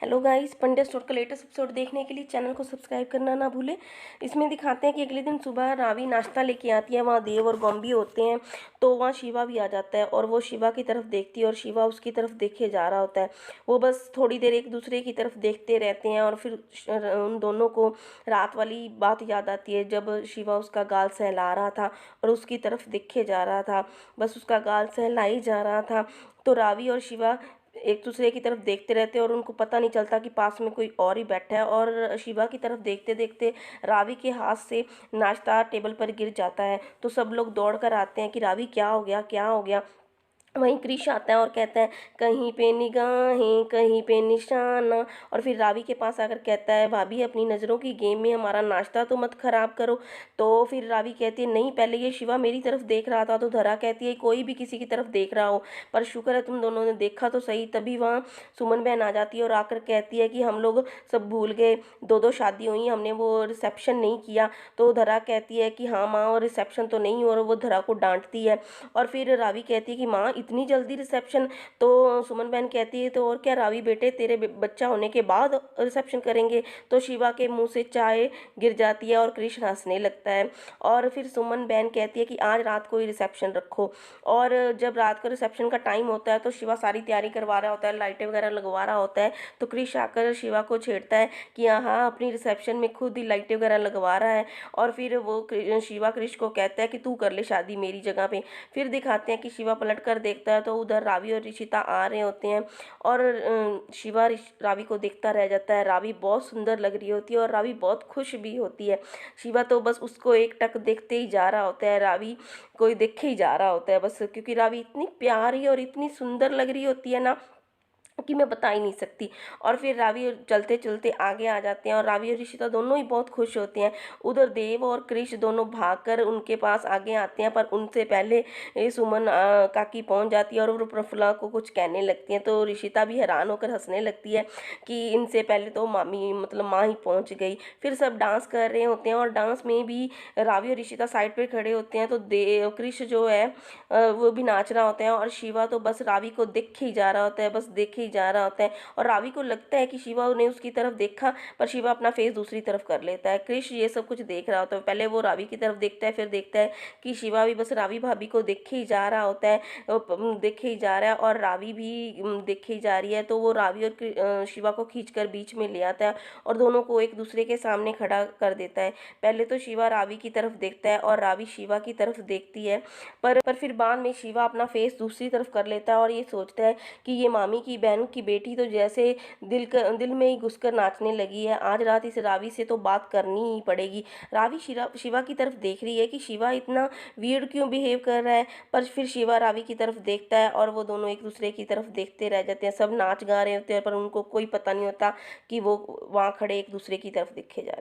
Hello guys, Pandya store का latest episode देखने के लिए चैनल को सब्सक्राइब करना ना भूले। इसमें दिखाते हैं कि अगले दिन सुबह रावी नाश्ता लेके आती है। वहाँ देव और गॉम्बी होते हैं, तो वहाँ शिवा भी आ जाता है और वो शिवा की तरफ देखती है और शिवा उसकी तरफ देखे जा रहा होता है। वो बस थोड़ी देर एक दूसरे की तरफ देखते रहते हैं और फिर उन दोनों को रात वाली बात याद आती है, जब शिवा उसका गाल सहला रहा था और उसकी तरफ देखे जा रहा था। बस उसका गाल सहला ही जा रहा था, तो रावी और शिवा एक दूसरे की तरफ देखते रहते हैं और उनको पता नहीं चलता कि पास में कोई और ही बैठा है। और शिवा की तरफ देखते देखते रावी के हाथ से नाश्ता टेबल पर गिर जाता है, तो सब लोग दौड़ कर आते हैं कि रावी क्या हो गया, क्या हो गया। वहीं क्रिश आता है और कहता है कहीं पे निगाहें कहीं पे निशाना। और फिर रावी के पास आकर कहता है भाभी अपनी नज़रों की गेम में हमारा नाश्ता तो मत खराब करो। तो फिर रावी कहती है नहीं, पहले ये शिवा मेरी तरफ देख रहा था। तो धरा कहती है कोई भी किसी की तरफ देख रहा हो, पर शुक्र है तुम दोनों ने देखा तो सही। तभी वहाँ सुमन बहन आ जाती है और आकर कहती है कि हम लोग सब भूल गए, दो दो शादी हुई, हमने वो रिसेप्शन नहीं किया। तो धरा कहती है कि हाँ माँ, और रिसेप्शन तो नहीं हुआ, और वो धरा को डांटती है। और फिर रावी कहती है कि माँ इतनी जल्दी रिसेप्शन। तो सुमन बहन कहती है तो और क्या रावी बेटे, तेरे बच्चा होने के बाद रिसेप्शन करेंगे। तो शिवा के मुंह से चाय गिर जाती है और कृष्ण हंसने लगता है। और फिर सुमन बहन कहती है कि आज रात को ही रिसेप्शन रखो। और जब रात का रिसेप्शन का टाइम होता है तो शिवा सारी तैयारी करवा रहा होता है, लाइटें वगैरह लगवा रहा होता है। तो कृष आकर शिवा को छेड़ता है कि हाँ अपनी रिसेप्शन में खुद ही लाइटें वगैरह लगवा रहा है। और फिर वो शिवा कृष को कहता है कि तू कर ले शादी मेरी जगह पे। फिर दिखाते हैं कि शिवा पलट कर देखता है तो उधर रावी और ऋषिता आ रहे होते हैं। और शिवा रावी को देखता रह जाता है। रावी बहुत सुंदर लग रही होती है और रावी बहुत खुश भी होती है। शिवा तो बस उसको एक टक देखते ही जा रहा होता है, रावी कोई देखे ही जा रहा होता है बस, क्योंकि रावी इतनी प्यारी और इतनी सुंदर लग रही होती है ना कि मैं बता ही नहीं सकती। और फिर रावी चलते चलते आगे आ जाते हैं और रावी और ऋषिता दोनों ही बहुत खुश होते हैं। उधर देव और कृष दोनों भागकर उनके पास आगे आते हैं, पर उनसे पहले सुमन काकी पहुंच जाती है और वो प्रफुल्ला को कुछ कहने लगती हैं। तो ऋषिता भी हैरान होकर हंसने लगती है कि इनसे पहले तो मामी मतलब माँ ही पहुंच गई। फिर सब डांस कर रहे होते हैं और डांस में भी रावी और ऋषिता साइड पे खड़े होते हैं। तो देव कृष जो है वो भी नाच रहा होता है और शिवा तो बस रावी को देखे ही जा रहा होता है, बस देखे ही जा रहा होता है। और रावी को लगता है कि शिवा ने उसकी तरफ देखा, पर शिवा अपना फेस दूसरी तरफ कर लेता है। कृष ये सब कुछ देख रहा होता है, पहले वो रावी की तरफ देखता है, फिर देखता है कि शिवा भी बस रावी भाभी को देखे ही जा रहा होता है, देखे ही जा रहा है और रावी भी देखे ही जा रही है। तो वो रावी और शिवा को खींच कर बीच में ले आता है और दोनों को एक दूसरे के सामने खड़ा कर देता है। पहले तो शिवा रावी की तरफ देखता है और रावी शिवा की तरफ देखती है, पर फिर बाद में शिवा अपना फेस दूसरी तरफ कर लेता है और ये सोचता है कि ये मामी की बहन की बेटी तो जैसे दिल में ही घुसकर नाचने लगी है। आज रात इस रावी से तो बात करनी ही पड़ेगी। रावी शिवा की तरफ देख रही है कि शिवा इतना वियर्ड क्यों बिहेव कर रहा है, पर फिर शिवा रावी की तरफ देखता है और वो दोनों एक दूसरे की तरफ देखते रह जाते हैं। सब नाच गा रहे होते हैं पर उनको कोई पता नहीं होता कि वो वहाँ खड़े एक दूसरे की तरफ देखे जा रहे हैं।